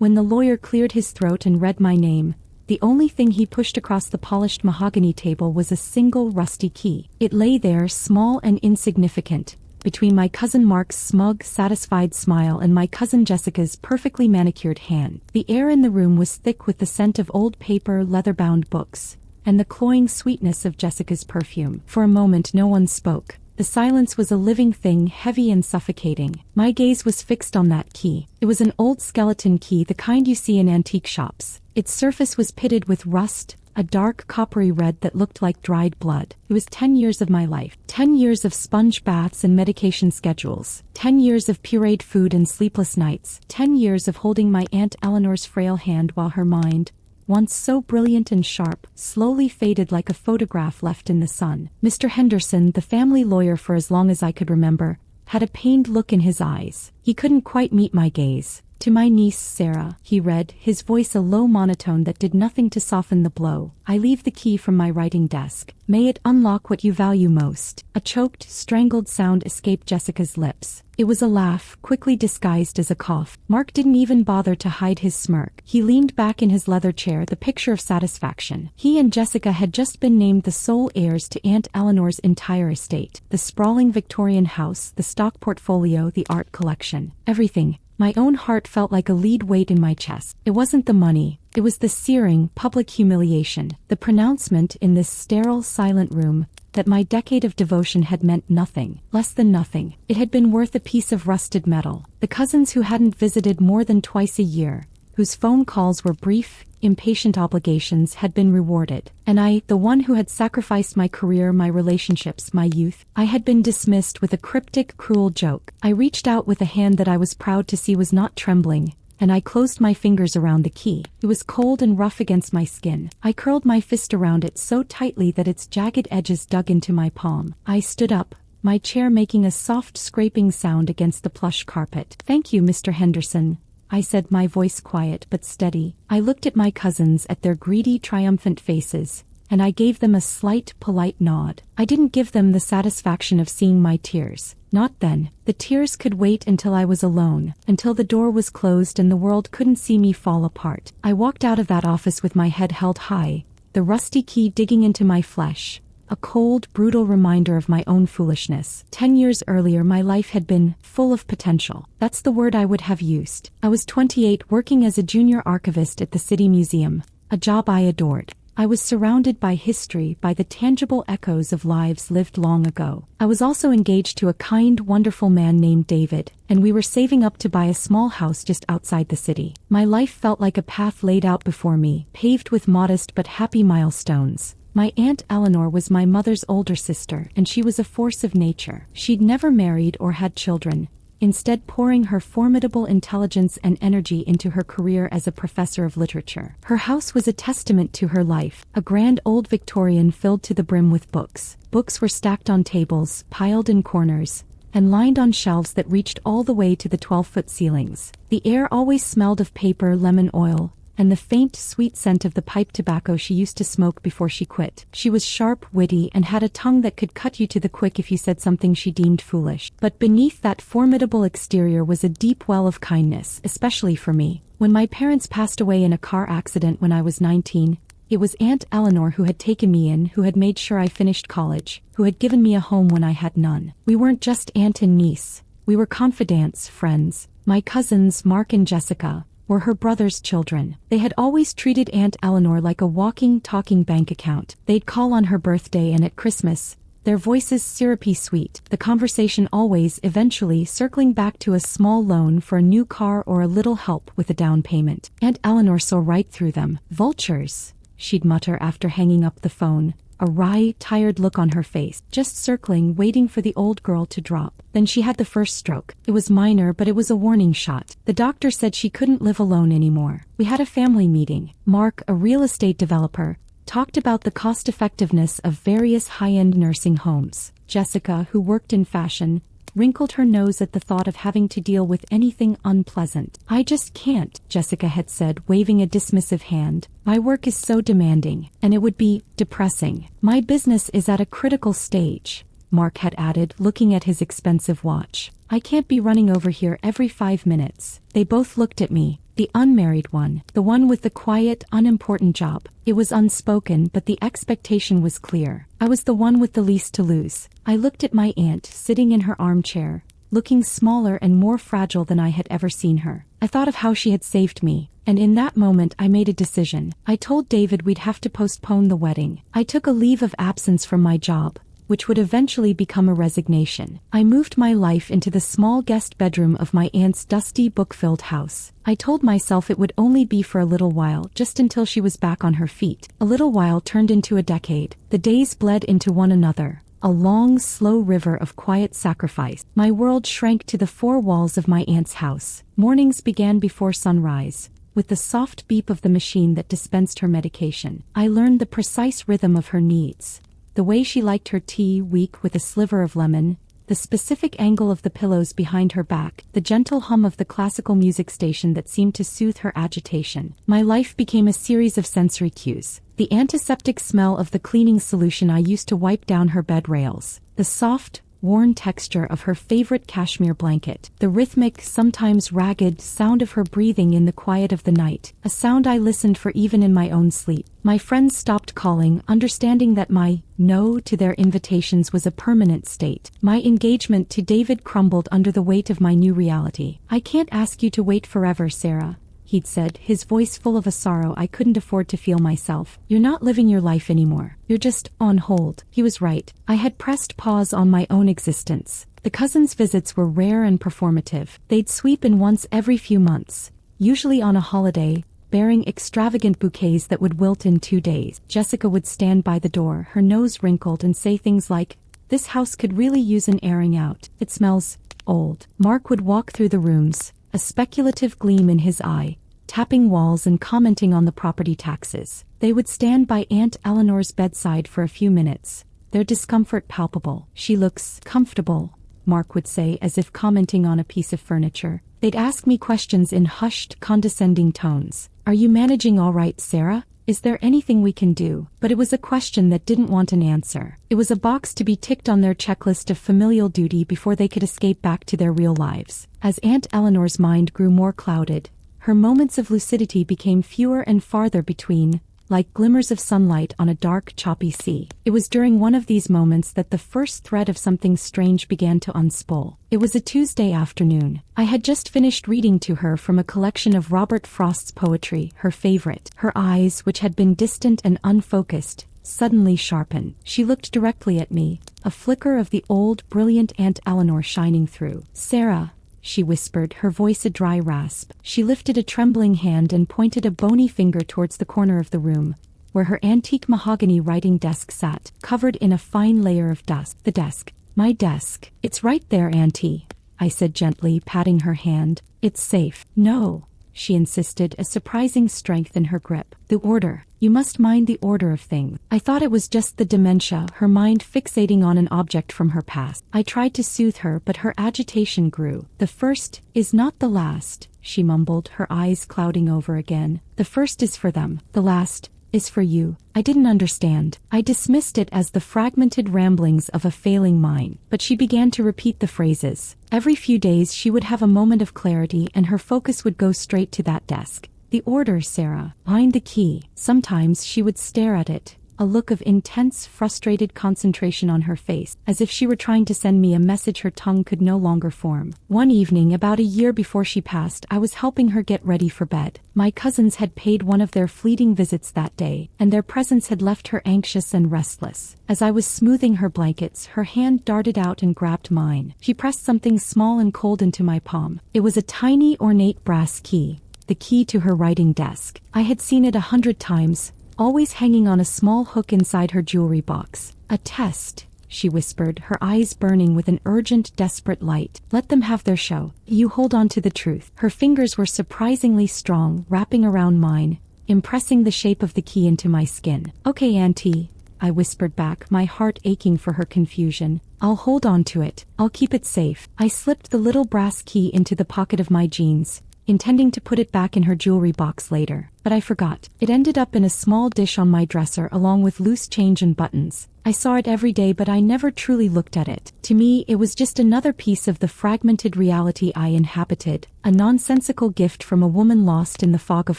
When the lawyer cleared his throat and read my name, the only thing he pushed across the polished mahogany table was a single rusty key. It lay there, small and insignificant, between my cousin Mark's smug, satisfied smile and my cousin Jessica's perfectly manicured hand. The air in the room was thick with the scent of old paper, leather-bound books, and the cloying sweetness of Jessica's perfume. For a moment no one spoke. The silence was a living thing, heavy and suffocating. My gaze was fixed on that key. It was an old skeleton key, the kind you see in antique shops. Its surface was pitted with rust, a dark coppery red that looked like dried blood. It was 10 years of my life. 10 years of sponge baths and medication schedules. 10 years of pureed food and sleepless nights. 10 years of holding my Aunt Eleanor's frail hand while her mind, once so brilliant and sharp, slowly faded like a photograph left in the sun. Mr. Henderson, the family lawyer for as long as I could remember, had a pained look in his eyes. He couldn't quite meet my gaze. "To my niece, Sarah," he read, his voice a low monotone that did nothing to soften the blow. "I leave the key from my writing desk. May it unlock what you value most." A choked, strangled sound escaped Jessica's lips. It was a laugh, quickly disguised as a cough. Mark didn't even bother to hide his smirk. He leaned back in his leather chair, the picture of satisfaction. He and Jessica had just been named the sole heirs to Aunt Eleanor's entire estate. The sprawling Victorian house, the stock portfolio, the art collection. Everything. My own heart felt like a lead weight in my chest. It wasn't the money. It was the searing, public humiliation. The pronouncement in this sterile, silent room that my decade of devotion had meant nothing, less than nothing. It had been worth a piece of rusted metal. The cousins who hadn't visited more than twice a year, whose phone calls were brief, impatient obligations, had been rewarded. And I, the one who had sacrificed my career, my relationships, my youth, I had been dismissed with a cryptic, cruel joke. I reached out with a hand that I was proud to see was not trembling, and I closed my fingers around the key. It was cold and rough against my skin. I curled my fist around it so tightly that its jagged edges dug into my palm. I stood up, my chair making a soft scraping sound against the plush carpet. "Thank you, Mr. Henderson," I said, my voice quiet but steady. I looked at my cousins, at their greedy, triumphant faces, and I gave them a slight, polite nod. I didn't give them the satisfaction of seeing my tears. Not then. The tears could wait until I was alone, until the door was closed and the world couldn't see me fall apart. I walked out of that office with my head held high, the rusty key digging into my flesh. A cold, brutal reminder of my own foolishness. 10 years earlier my life had been full of potential. That's the word I would have used. I was 28, working as a junior archivist at the City Museum, a job I adored. I was surrounded by history, by the tangible echoes of lives lived long ago. I was also engaged to a kind, wonderful man named David, and we were saving up to buy a small house just outside the city. My life felt like a path laid out before me, paved with modest but happy milestones. My Aunt Eleanor was my mother's older sister, and she was a force of nature. She'd never married or had children, instead pouring her formidable intelligence and energy into her career as a professor of literature. Her house was a testament to her life, a grand old Victorian filled to the brim with books. Books were stacked on tables, piled in corners, and lined on shelves that reached all the way to the 12-foot ceilings. The air always smelled of paper, lemon oil, and the faint, sweet scent of the pipe tobacco she used to smoke before she quit. She was sharp, witty, and had a tongue that could cut you to the quick if you said something she deemed foolish. But beneath that formidable exterior was a deep well of kindness, especially for me. When my parents passed away in a car accident when I was 19, it was Aunt Eleanor who had taken me in, who had made sure I finished college, who had given me a home when I had none. We weren't just aunt and niece. We were confidants, friends. My cousins, Mark and Jessica, were her brother's children. They had always treated Aunt Eleanor like a walking, talking bank account. They'd call on her birthday and at Christmas, their voices syrupy sweet, the conversation always, eventually, circling back to a small loan for a new car or a little help with a down payment. Aunt Eleanor saw right through them. "Vultures," she'd mutter after hanging up the phone, a wry, tired look on her face, just circling, waiting for the old girl to drop. Then she had the first stroke. It was minor, but it was a warning shot. The doctor said she couldn't live alone anymore. We had a family meeting. Mark, a real estate developer, talked about the cost-effectiveness of various high-end nursing homes. Jessica, who worked in fashion, wrinkled her nose at the thought of having to deal with anything unpleasant. "I just can't," Jessica had said, waving a dismissive hand. "My work is so demanding, and it would be depressing. My business is at a critical stage," Mark had added, looking at his expensive watch. "I can't be running over here every 5 minutes." They both looked at me. The unmarried one. The one with the quiet, unimportant job. It was unspoken, but the expectation was clear. I was the one with the least to lose. I looked at my aunt, sitting in her armchair, looking smaller and more fragile than I had ever seen her. I thought of how she had saved me, and in that moment I made a decision. I told David we'd have to postpone the wedding. I took a leave of absence from my job, which would eventually become a resignation. I moved my life into the small guest bedroom of my aunt's dusty, book-filled house. I told myself it would only be for a little while, just until she was back on her feet. A little while turned into a decade. The days bled into one another. A long, slow river of quiet sacrifice. My world shrank to the four walls of my aunt's house. Mornings began before sunrise, with the soft beep of the machine that dispensed her medication. I learned the precise rhythm of her needs. The way she liked her tea, weak with a sliver of lemon, the specific angle of the pillows behind her back, the gentle hum of the classical music station that seemed to soothe her agitation. My life became a series of sensory cues. The antiseptic smell of the cleaning solution I used to wipe down her bed rails, the soft, worn texture of her favorite cashmere blanket, the rhythmic, sometimes ragged, sound of her breathing in the quiet of the night, a sound I listened for even in my own sleep. My friends stopped calling, understanding that my no to their invitations was a permanent state. My engagement to David crumbled under the weight of my new reality. "I can't ask you to wait forever, Sarah," he'd said, his voice full of a sorrow I couldn't afford to feel myself. "You're not living your life anymore. You're just on hold." He was right. I had pressed pause on my own existence. The cousins' visits were rare and performative. They'd sweep in once every few months, usually on a holiday, bearing extravagant bouquets that would wilt in 2 days. Jessica would stand by the door, her nose wrinkled, and say things like, "This house could really use an airing out. It smells old." Mark would walk through the rooms, a speculative gleam in his eye, tapping walls and commenting on the property taxes. They would stand by Aunt Eleanor's bedside for a few minutes, their discomfort palpable. "She looks comfortable," Mark would say, as if commenting on a piece of furniture. They'd ask me questions in hushed, condescending tones. "Are you managing all right, Sarah? Is there anything we can do?" But it was a question that didn't want an answer. It was a box to be ticked on their checklist of familial duty before they could escape back to their real lives. As Aunt Eleanor's mind grew more clouded, her moments of lucidity became fewer and farther between, like glimmers of sunlight on a dark, choppy sea. It was during one of these moments that the first thread of something strange began to unspool. It was a Tuesday afternoon. I had just finished reading to her from a collection of Robert Frost's poetry, her favorite. Her eyes, which had been distant and unfocused, suddenly sharpened. She looked directly at me, a flicker of the old, brilliant Aunt Eleanor shining through. "Sarah," she whispered, her voice a dry rasp. She lifted a trembling hand and pointed a bony finger towards the corner of the room, where her antique mahogany writing desk sat, covered in a fine layer of dust. "The desk. My desk. It's right there, Auntie," I said gently, patting her hand. "It's safe." "No," she insisted, a surprising strength in her grip. "The order. You must mind the order of things." I thought it was just the dementia, her mind fixating on an object from her past. I tried to soothe her, but her agitation grew. "The first is not the last," she mumbled, her eyes clouding over again. "The first is for them. The last is for you." I didn't understand. I dismissed it as the fragmented ramblings of a failing mind. But she began to repeat the phrases. Every few days she would have a moment of clarity and her focus would go straight to that desk. "The order, Sarah. Behind the key." Sometimes she would stare at it, a look of intense, frustrated concentration on her face, as if she were trying to send me a message her tongue could no longer form. One evening, about a year before she passed, I was helping her get ready for bed. My cousins had paid one of their fleeting visits that day, and their presence had left her anxious and restless. As I was smoothing her blankets, her hand darted out and grabbed mine. She pressed something small and cold into my palm. It was a tiny, ornate brass key, the key to her writing desk. I had seen it 100 times, always hanging on a small hook inside her jewelry box. "A test," she whispered, her eyes burning with an urgent, desperate light. "Let them have their show. You hold on to the truth." Her fingers were surprisingly strong, wrapping around mine, impressing the shape of the key into my skin. "Okay, Auntie," I whispered back, my heart aching for her confusion. "I'll hold on to it. I'll keep it safe." I slipped the little brass key into the pocket of my jeans, intending to put it back in her jewelry box later. But I forgot. It ended up in a small dish on my dresser along with loose change and buttons. I saw it every day, but I never truly looked at it. To me, it was just another piece of the fragmented reality I inhabited, a nonsensical gift from a woman lost in the fog of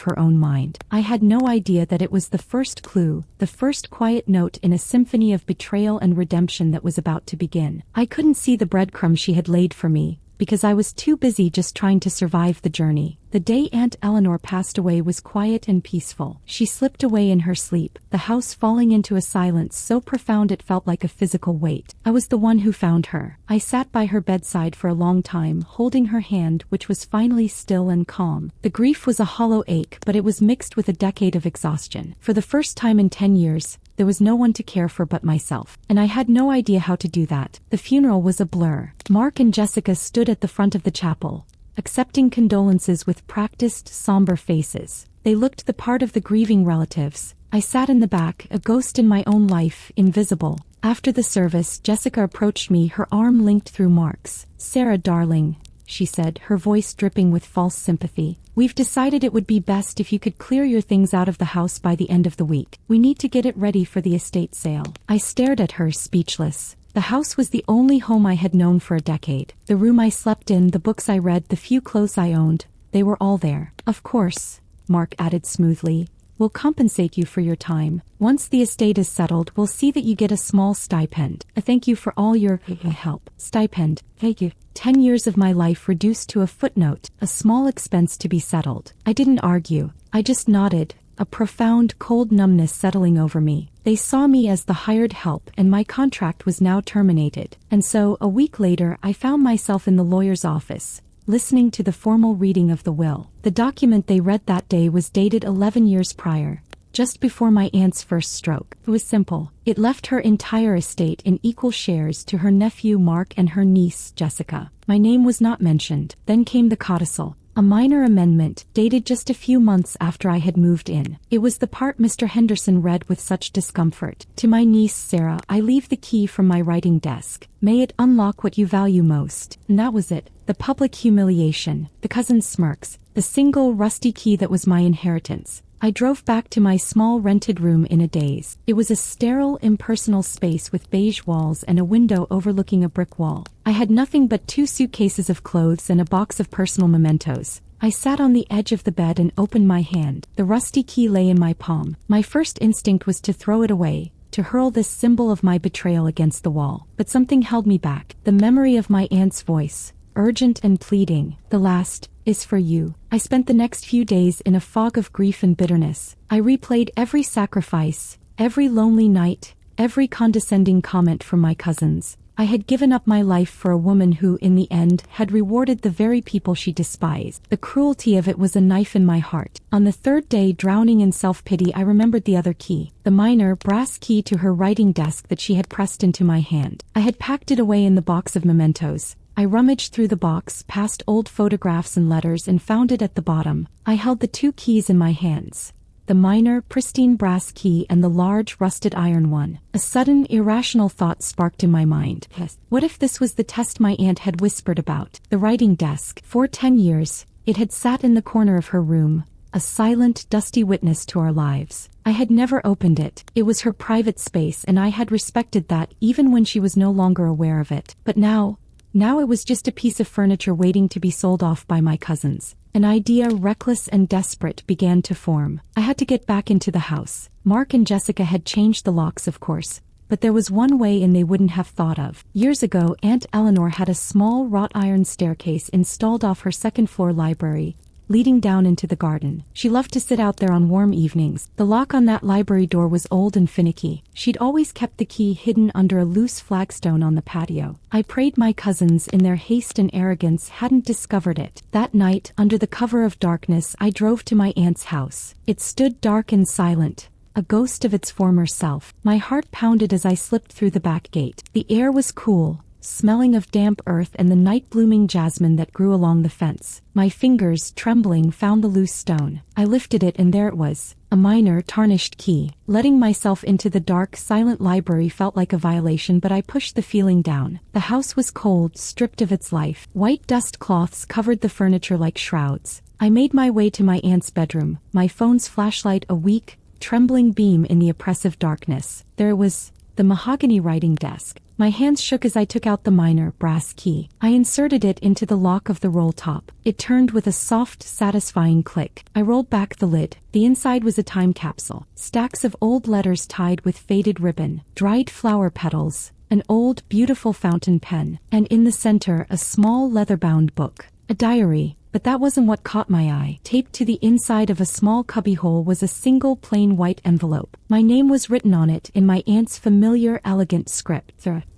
her own mind. I had no idea that it was the first clue, the first quiet note in a symphony of betrayal and redemption that was about to begin. I couldn't see the breadcrumbs she had laid for me, because I was too busy just trying to survive the journey. The day Aunt Eleanor passed away was quiet and peaceful. She slipped away in her sleep, the house falling into a silence so profound it felt like a physical weight. I was the one who found her. I sat by her bedside for a long time, holding her hand, which was finally still and calm. The grief was a hollow ache, but it was mixed with a decade of exhaustion. For the first time in 10 years, there was no one to care for but myself, and I had no idea how to do that. The funeral was a blur. Mark and Jessica stood at the front of the chapel, accepting condolences with practiced, somber faces. They looked the part of the grieving relatives. I sat in the back, a ghost in my own life, invisible. After the service, Jessica approached me, her arm linked through Mark's. "Sarah, darling," she said, her voice dripping with false sympathy. "We've decided it would be best if you could clear your things out of the house by the end of the week. We need to get it ready for the estate sale." I stared at her, speechless. The house was the only home I had known for a decade. The room I slept in, the books I read, the few clothes I owned, they were all there. "Of course," Mark added smoothly, "we'll compensate you for your time. Once the estate is settled, we'll see that you get a small stipend. A thank you for all your help." Stipend. Thank you. 10 years of my life reduced to a footnote, a small expense to be settled. I didn't argue. I just nodded, a profound cold numbness settling over me. They saw me as the hired help, and my contract was now terminated. And so, a week later, I found myself in the lawyer's office, listening to the formal reading of the will. The document they read that day was dated 11 years prior, just before my aunt's first stroke. It was simple. It left her entire estate in equal shares to her nephew Mark and her niece Jessica. My name was not mentioned. Then came the codicil, a minor amendment, dated just a few months after I had moved in. It was the part Mr. Henderson read with such discomfort. "To my niece Sarah, I leave the key from my writing desk. May it unlock what you value most." And that was it. The public humiliation, the cousin's smirks, the single rusty key that was my inheritance. I drove back to my small rented room in a daze. It was a sterile, impersonal space with beige walls and a window overlooking a brick wall. I had nothing but 2 suitcases of clothes and a box of personal mementos. I sat on the edge of the bed and opened my hand. The rusty key lay in my palm. My first instinct was to throw it away, to hurl this symbol of my betrayal against the wall. But something held me back. The memory of my aunt's voice, urgent and pleading. "The last is for you." I spent the next few days in a fog of grief and bitterness. I replayed every sacrifice, every lonely night, every condescending comment from my cousins. I had given up my life for a woman who, in the end, had rewarded the very people she despised. The cruelty of it was a knife in my heart. On the 3rd day, drowning in self-pity, I remembered the other key, the minor, brass key to her writing desk that she had pressed into my hand. I had packed it away in the box of mementos. I rummaged through the box, past old photographs and letters, and found it at the bottom. I held the 2 keys in my hands, the minor, pristine brass key and the large, rusted iron one. A sudden, irrational thought sparked in my mind. Yes. What if this was the test my aunt had whispered about? The writing desk. For 10 years, it had sat in the corner of her room, a silent, dusty witness to our lives. I had never opened it. It was her private space, and I had respected that even when she was no longer aware of it. But now it was just a piece of furniture waiting to be sold off by my cousins. An idea, reckless and desperate, began to form. I had to get back into the house. Mark and Jessica had changed the locks, of course, but there was one way in they wouldn't have thought of. Years ago, Aunt Eleanor had a small wrought iron staircase installed off her 2nd-floor library, leading down into the garden. She loved to sit out there on warm evenings. The lock on that library door was old and finicky. She'd always kept the key hidden under a loose flagstone on the patio. I prayed my cousins, in their haste and arrogance, hadn't discovered it. That night, under the cover of darkness, I drove to my aunt's house. It stood dark and silent, a ghost of its former self. My heart pounded as I slipped through the back gate. The air was cool, smelling of damp earth and the night-blooming jasmine that grew along the fence. My fingers, trembling, found the loose stone. I lifted it, and there it was, a minor, tarnished key. Letting myself into the dark, silent library felt like a violation, but I pushed the feeling down. The house was cold, stripped of its life. White dust cloths covered the furniture like shrouds. I made my way to my aunt's bedroom, my phone's flashlight a weak, trembling beam in the oppressive darkness. There was the mahogany writing desk. My hands shook as I took out the minor, brass key. I inserted it into the lock of the roll top. It turned with a soft, satisfying click. I rolled back the lid. The inside was a time capsule. Stacks of old letters tied with faded ribbon, dried flower petals, an old, beautiful fountain pen, and in the center a small leather-bound book. A diary. But that wasn't what caught my eye. Taped to the inside of a small cubbyhole was a single plain white envelope. My name was written on it in my aunt's familiar, elegant script.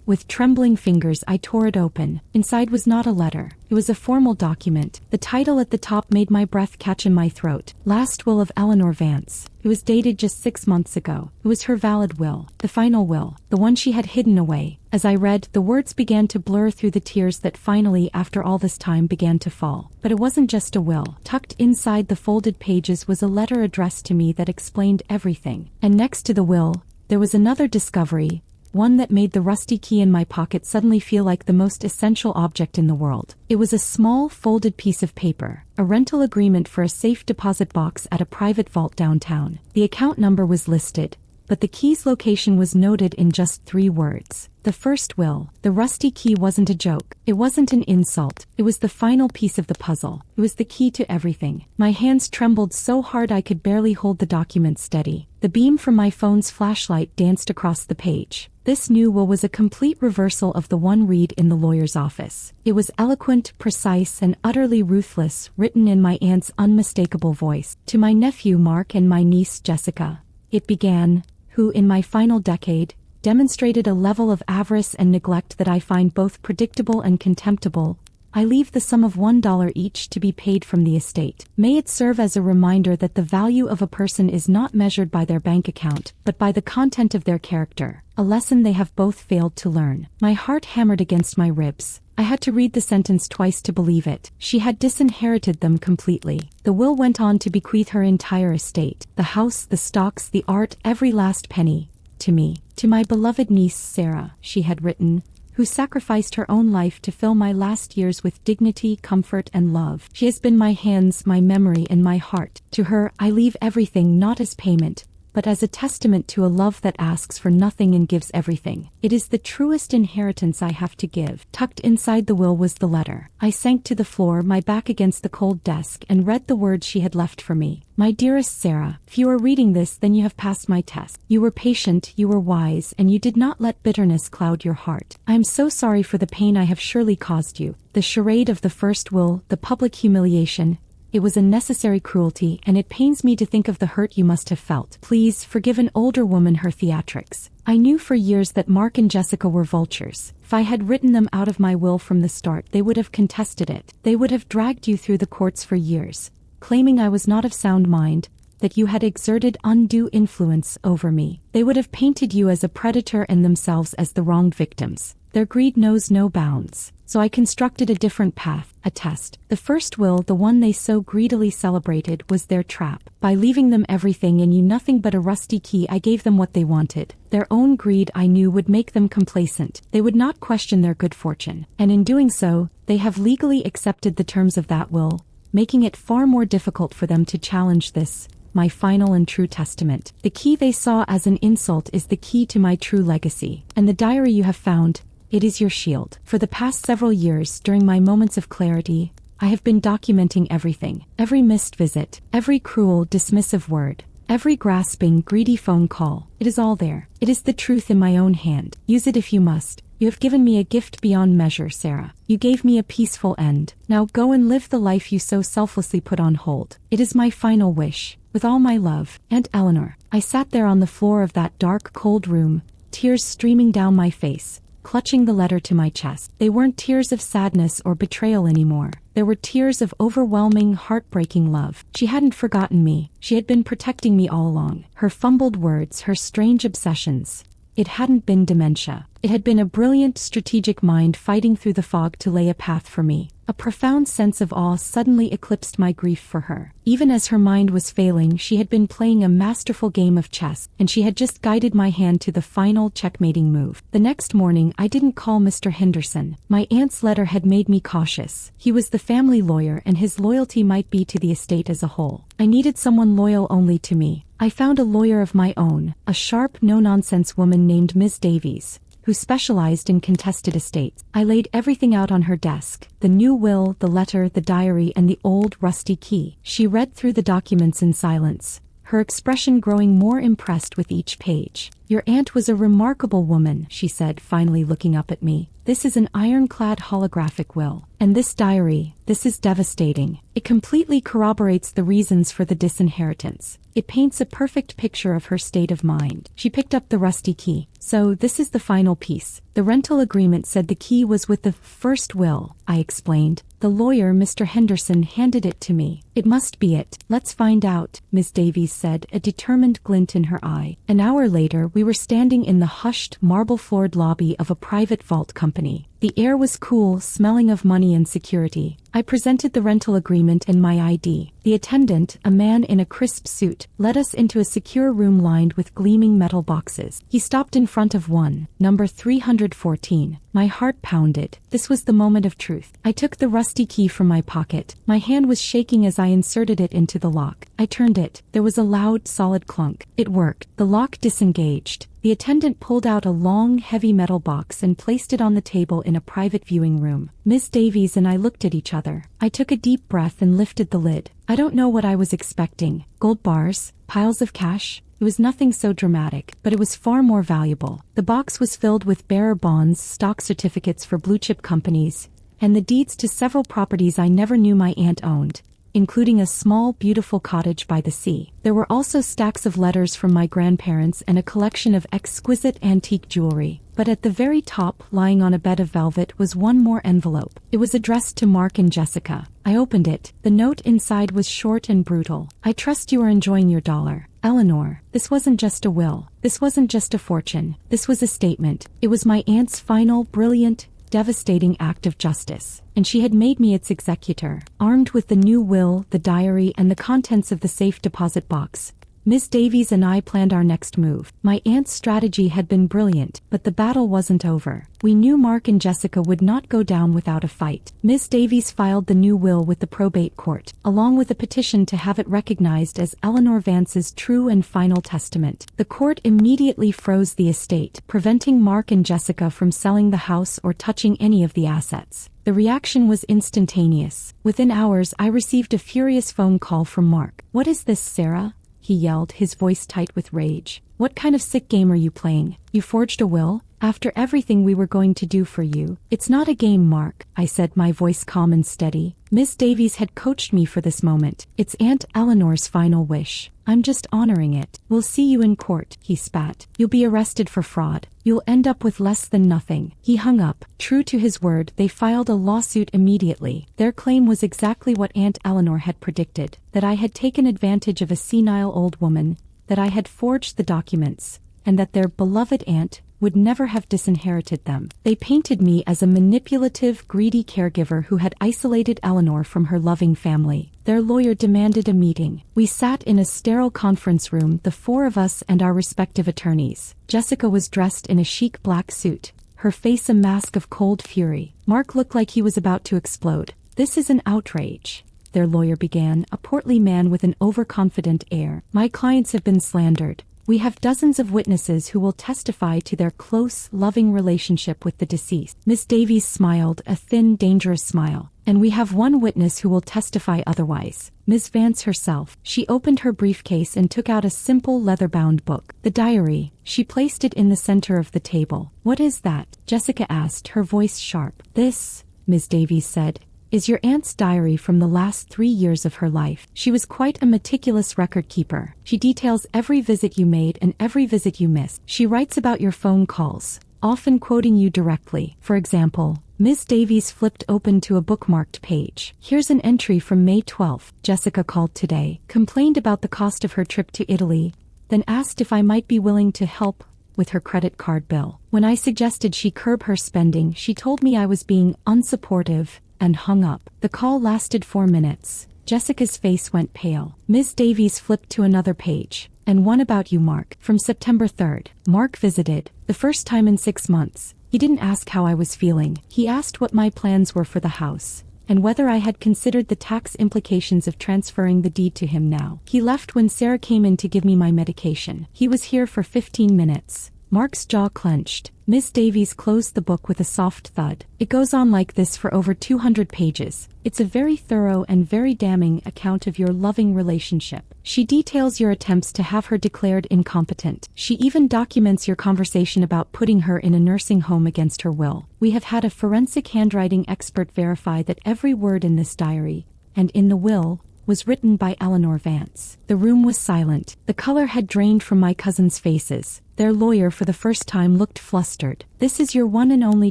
With trembling fingers, I tore it open. Inside was not a letter. It was a formal document. The title at the top made my breath catch in my throat. Last Will of Eleanor Vance. It was dated just 6 months ago. It was her valid will. The final will. The one she had hidden away. As I read, the words began to blur through the tears that finally, after all this time, began to fall. But it wasn't just a will. Tucked inside the folded pages was a letter addressed to me that explained everything. And next to the will, there was another discovery. One that made the rusty key in my pocket suddenly feel like the most essential object in the world. It was a small, folded piece of paper, a rental agreement for a safe deposit box at a private vault downtown. The account number was listed, but the key's location was noted in just 3 words. The first will. The rusty key wasn't a joke. It wasn't an insult. It was the final piece of the puzzle. It was the key to everything. My hands trembled so hard I could barely hold the document steady. The beam from my phone's flashlight danced across the page. This new will was a complete reversal of the one read in the lawyer's office. It was eloquent, precise, and utterly ruthless, written in my aunt's unmistakable voice. To my nephew Mark and my niece Jessica. It began, who in my final decade, demonstrated a level of avarice and neglect that I find both predictable and contemptible. I leave the sum of $1 each to be paid from the estate. May it serve as a reminder that the value of a person is not measured by their bank account, but by the content of their character, a lesson they have both failed to learn. My heart hammered against my ribs. I had to read the sentence twice to believe it. She had disinherited them completely. The will went on to bequeath her entire estate, the house, the stocks, the art, every last penny. To me, to my beloved niece Sarah, she had written, who sacrificed her own life to fill my last years with dignity, comfort, and love. She has been my hands, my memory, and my heart. To her, I leave everything not as payment, but as a testament to a love that asks for nothing and gives everything. It is the truest inheritance I have to give. Tucked inside the will was the letter. I sank to the floor, my back against the cold desk, and read the words she had left for me. My dearest Sarah, if you are reading this, then you have passed my test. You were patient, you were wise, and you did not let bitterness cloud your heart. I am so sorry for the pain I have surely caused you. The charade of the first will, the public humiliation, it was a necessary cruelty, and it pains me to think of the hurt you must have felt. Please forgive an older woman her theatrics. I knew for years that Mark and Jessica were vultures. If I had written them out of my will from the start, they would have contested it. They would have dragged you through the courts for years, claiming I was not of sound mind, that you had exerted undue influence over me. They would have painted you as a predator and themselves as the wronged victims. Their greed knows no bounds. So I constructed a different path, a test. The first will, the one they so greedily celebrated, was their trap. By leaving them everything and you nothing but a rusty key, I gave them what they wanted. Their own greed, I knew, would make them complacent. They would not question their good fortune. And in doing so, they have legally accepted the terms of that will, making it far more difficult for them to challenge this, my final and true testament. The key they saw as an insult is the key to my true legacy. And the diary you have found, it is your shield. For the past several years, during my moments of clarity, I have been documenting everything. Every missed visit, every cruel, dismissive word, every grasping, greedy phone call. It is all there. It is the truth in my own hand. Use it if you must. You have given me a gift beyond measure, Sarah. You gave me a peaceful end. Now go and live the life you so selflessly put on hold. It is my final wish. With all my love, Aunt Eleanor. I sat there on the floor of that dark, cold room, tears streaming down my face, clutching the letter to my chest. They weren't tears of sadness or betrayal anymore. There were tears of overwhelming, heartbreaking love. She hadn't forgotten me. She had been protecting me all along. Her fumbled words, her strange obsessions, It hadn't been dementia. It had been a brilliant strategic mind fighting through the fog to lay a path for me. A profound sense of awe suddenly eclipsed my grief for her. Even as her mind was failing, she had been playing a masterful game of chess, and she had just guided my hand to the final checkmating move. The next morning, I didn't call Mr. Henderson. My aunt's letter had made me cautious. He was the family lawyer, and his loyalty might be to the estate as a whole. I needed someone loyal only to me. I found a lawyer of my own, a sharp, no-nonsense woman named Miss Davies, who specialized in contested estates. I laid everything out on her desk: the new will, the letter, the diary, and the old rusty key. She read through the documents in silence, her expression growing more impressed with each page. "Your aunt was a remarkable woman," she said, finally looking up at me. "This is an ironclad holographic will. And this diary, this is devastating. It completely corroborates the reasons for the disinheritance. It paints a perfect picture of her state of mind." She picked up the rusty key. "So this is the final piece. The rental agreement said the key was with the first will," I explained. "The lawyer, Mr. Henderson, handed it to me. It must be it. Let's find out," Miss Davies said, a determined glint in her eye. An hour later, we were standing in the hushed, marble-floored lobby of a private vault company. The air was cool, smelling of money and security. I presented the rental agreement and my ID. The attendant, a man in a crisp suit, led us into a secure room lined with gleaming metal boxes. He stopped in front of one, number 314. My heart pounded. This was the moment of truth. I took the rusty key from my pocket. My hand was shaking as I inserted it into the lock. I turned it. There was a loud, solid clunk. It worked. The lock disengaged. The attendant pulled out a long, heavy metal box and placed it on the table in a private viewing room. Miss Davies and I looked at each other. I took a deep breath and lifted the lid. I don't know what I was expecting. Gold bars? Piles of cash? It was nothing so dramatic, but it was far more valuable. The box was filled with bearer bonds, stock certificates for blue-chip companies, and the deeds to several properties I never knew my aunt owned, including a small, beautiful cottage by the sea. There were also stacks of letters from my grandparents and a collection of exquisite antique jewelry. But at the very top, lying on a bed of velvet, was one more envelope. It was addressed to Mark and Jessica. I opened it. The note inside was short and brutal. "I trust you are enjoying your dollar. Eleanor, this wasn't just a will. This wasn't just a fortune. This was a statement. It was my aunt's final, brilliant, devastating act of justice, and she had made me its executor." Armed with the new will, the diary, and the contents of the safe deposit box, Miss Davies and I planned our next move. My aunt's strategy had been brilliant, but the battle wasn't over. We knew Mark and Jessica would not go down without a fight. Miss Davies filed the new will with the probate court, along with a petition to have it recognized as Eleanor Vance's true and final testament. The court immediately froze the estate, preventing Mark and Jessica from selling the house or touching any of the assets. The reaction was instantaneous. Within hours, I received a furious phone call from Mark. "What is this, Sarah?" he yelled, his voice tight with rage. "What kind of sick game are you playing? You forged a will? After everything we were going to do for you?" "It's not a game, Mark," I said, my voice calm and steady. Miss Davies had coached me for this moment. "It's Aunt Eleanor's final wish. I'm just honoring it." "We'll see you in court," he spat. "You'll be arrested for fraud. You'll end up with less than nothing." He hung up. True to his word, they filed a lawsuit immediately. Their claim was exactly what Aunt Eleanor had predicted: that I had taken advantage of a senile old woman, that I had forged the documents, and that their beloved aunt would never have disinherited them. They painted me as a manipulative, greedy caregiver who had isolated Eleanor from her loving family. Their lawyer demanded a meeting. We sat in a sterile conference room, the four of us and our respective attorneys. Jessica was dressed in a chic black suit, her face a mask of cold fury. Mark looked like he was about to explode. "This is an outrage," their lawyer began, a portly man with an overconfident air. "My clients have been slandered. We have dozens of witnesses who will testify to their close, loving relationship with the deceased." Miss Davies smiled, a thin, dangerous smile. "And we have one witness who will testify otherwise. Miss Vance herself." She opened her briefcase and took out a simple leather-bound book. The diary. She placed it in the center of the table. "What is that?" Jessica asked, her voice sharp. "This," Miss Davies said, "is your aunt's diary from the last 3 years of her life. She was quite a meticulous record keeper. She details every visit you made and every visit you missed. She writes about your phone calls, often quoting you directly. For example, Miss Davies flipped open to a bookmarked page. "Here's an entry from May 12th. Jessica called today, complained about the cost of her trip to Italy, then asked if I might be willing to help with her credit card bill. When I suggested she curb her spending, she told me I was being unsupportive and hung up. The call lasted 4 minutes. Jessica's face went pale. Ms. Davies flipped to another page. "And one about you, Mark. From September 3rd. Mark visited. The first time in 6 months. He didn't ask how I was feeling. He asked what my plans were for the house, and whether I had considered the tax implications of transferring the deed to him now. He left when Sarah came in to give me my medication. He was here for 15 minutes. Mark's jaw clenched. Miss Davies closed the book with a soft thud. "It goes on like this for over 200 pages. It's a very thorough and very damning account of your loving relationship. She details your attempts to have her declared incompetent. She even documents your conversation about putting her in a nursing home against her will. We have had a forensic handwriting expert verify that every word in this diary, and in the will, was written by Eleanor Vance." The room was silent. The color had drained from my cousins' faces. Their lawyer for the first time looked flustered. "This is your one and only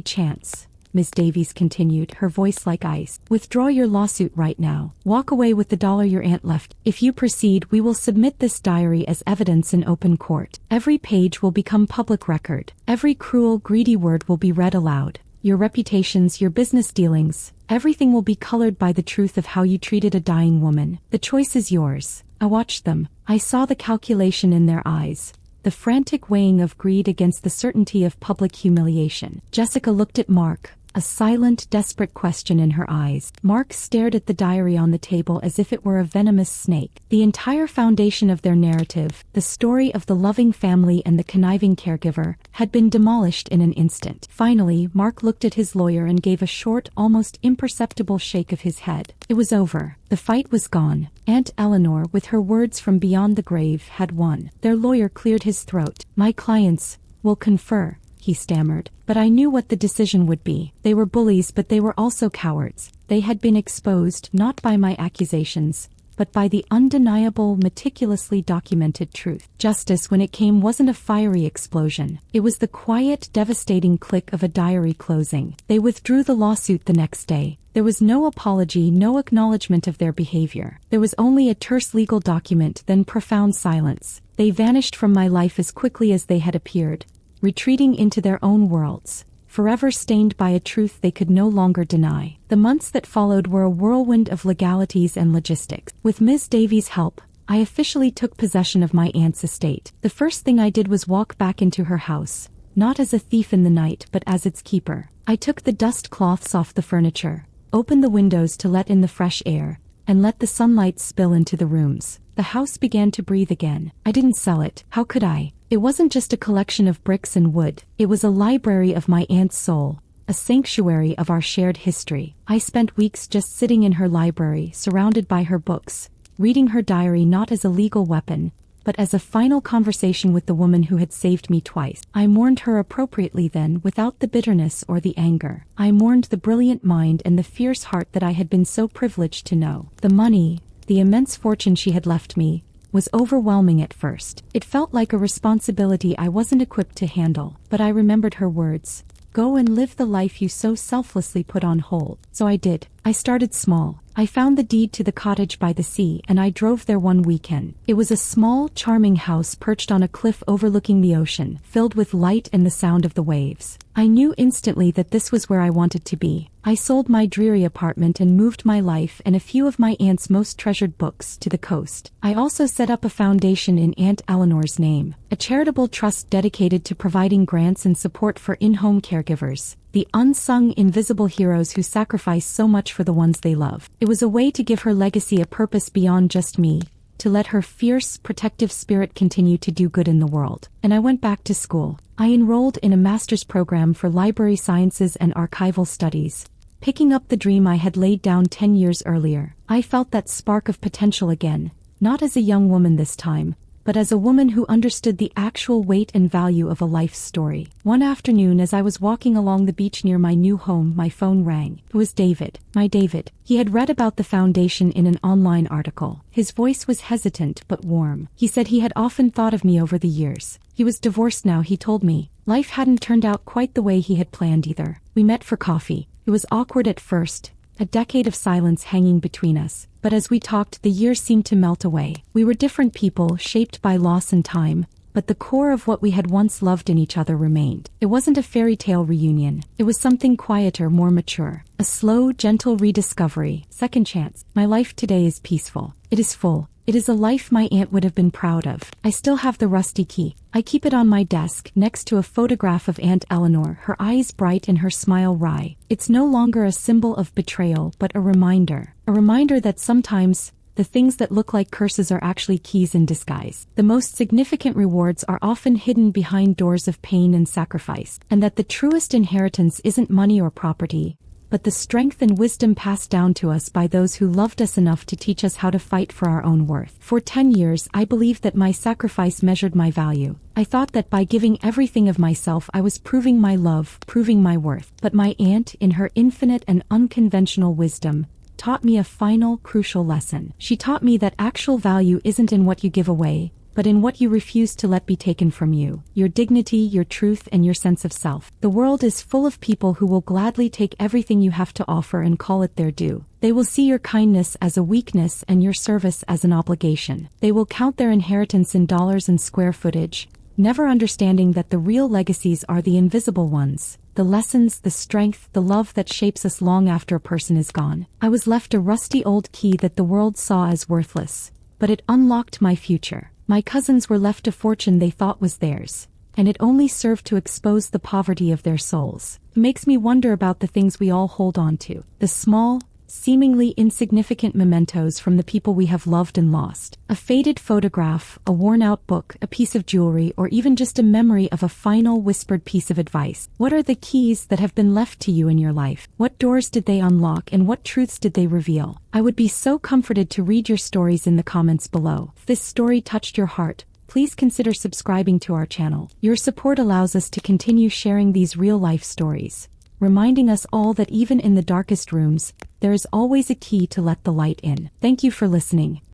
chance," Miss Davies continued, her voice like ice. "Withdraw your lawsuit right now. Walk away with the dollar your aunt left. If you proceed, we will submit this diary as evidence in open court. Every page will become public record. Every cruel, greedy word will be read aloud. Your reputations, your business dealings, everything will be colored by the truth of how you treated a dying woman. The choice is yours." I watched them. I saw the calculation in their eyes, the frantic weighing of greed against the certainty of public humiliation. Jessica looked at Mark, a silent, desperate question in her eyes. Mark stared at the diary on the table as if it were a venomous snake. The entire foundation of their narrative, the story of the loving family and the conniving caregiver, had been demolished in an instant. Finally, Mark looked at his lawyer and gave a short, almost imperceptible shake of his head. It was over. The fight was gone. Aunt Eleanor, with her words from beyond the grave, had won. Their lawyer cleared his throat. "My clients will confer," he stammered. "But I knew what the decision would be. They were bullies, but they were also cowards. They had been exposed not by my accusations, but by the undeniable, meticulously documented truth. Justice, when it came, wasn't a fiery explosion. It was the quiet, devastating click of a diary closing. They withdrew the lawsuit the next day. There was no apology, no acknowledgement of their behavior. There was only a terse legal document, then profound silence. They vanished from my life as quickly as they had appeared, retreating into their own worlds, forever stained by a truth they could no longer deny." The months that followed were a whirlwind of legalities and logistics. With Ms. Davies' help, I officially took possession of my aunt's estate. The first thing I did was walk back into her house, not as a thief in the night but as its keeper. I took the dust cloths off the furniture, opened the windows to let in the fresh air, and let the sunlight spill into the rooms. The house began to breathe again. I didn't sell it. How could I? It wasn't just a collection of bricks and wood. It was a library of my aunt's soul, a sanctuary of our shared history. I spent weeks just sitting in her library, surrounded by her books, reading her diary not as a legal weapon, but as a final conversation with the woman who had saved me twice. I mourned her appropriately then, without the bitterness or the anger. I mourned the brilliant mind and the fierce heart that I had been so privileged to know. The money, the immense fortune she had left me, was overwhelming at first. It felt like a responsibility I wasn't equipped to handle. But I remembered her words. "Go and live the life you so selflessly put on hold." So I did. I started small. I found the deed to the cottage by the sea, and I drove there one weekend. It was a small, charming house perched on a cliff overlooking the ocean, filled with light and the sound of the waves. I knew instantly that this was where I wanted to be. I sold my dreary apartment and moved my life and a few of my aunt's most treasured books to the coast. I also set up a foundation in Aunt Eleanor's name, a charitable trust dedicated to providing grants and support for in-home caregivers, the unsung, invisible heroes who sacrifice so much for the ones they love. It was a way to give her legacy a purpose beyond just me, to let her fierce, protective spirit continue to do good in the world. And I went back to school. I enrolled in a master's program for library sciences and archival studies, picking up the dream I had laid down 10 years earlier. I felt that spark of potential again, not as a young woman this time, but as a woman who understood the actual weight and value of a life story. One afternoon, as I was walking along the beach near my new home, my phone rang. It was David. My David. He had read about the foundation in an online article. His voice was hesitant but warm. He said he had often thought of me over the years. He was divorced now, he told me. Life hadn't turned out quite the way he had planned either. We met for coffee. It was awkward at first, a decade of silence hanging between us. But as we talked, the years seemed to melt away. We were different people, shaped by loss and time, but the core of what we had once loved in each other remained. It wasn't a fairy tale reunion. It was something quieter, more mature. A slow, gentle rediscovery. Second chance. My life today is peaceful. It is full. It is a life my aunt would have been proud of. I still have the rusty key. I keep it on my desk, next to a photograph of Aunt Eleanor, her eyes bright and her smile wry. It's no longer a symbol of betrayal, but a reminder. A reminder that sometimes the things that look like curses are actually keys in disguise. The most significant rewards are often hidden behind doors of pain and sacrifice, and that the truest inheritance isn't money or property, but the strength and wisdom passed down to us by those who loved us enough to teach us how to fight for our own worth. For 10 years, I believed that my sacrifice measured my value. I thought that by giving everything of myself, I was proving my love, proving my worth. But my aunt, in her infinite and unconventional wisdom, taught me a final, crucial lesson. She taught me that actual value isn't in what you give away, but in what you refuse to let be taken from you. Your dignity, your truth, and your sense of self. The world is full of people who will gladly take everything you have to offer and call it their due. They will see your kindness as a weakness and your service as an obligation. They will count their inheritance in dollars and square footage, never understanding that the real legacies are the invisible ones. The lessons, the strength, the love that shapes us long after a person is gone. I was left a rusty old key that the world saw as worthless, but it unlocked my future. My cousins were left a fortune they thought was theirs, and it only served to expose the poverty of their souls. It makes me wonder about the things we all hold on to. The small, seemingly insignificant mementos from the people we have loved and lost. A faded photograph, a worn-out book, a piece of jewelry, or even just a memory of a final whispered piece of advice. What are the keys that have been left to you in your life? What doors did they unlock, and what truths did they reveal? I would be so comforted to read your stories in the comments below. If this story touched your heart, please consider subscribing to our channel. Your support allows us to continue sharing these real-life stories, reminding us all that even in the darkest rooms, there is always a key to let the light in. Thank you for listening.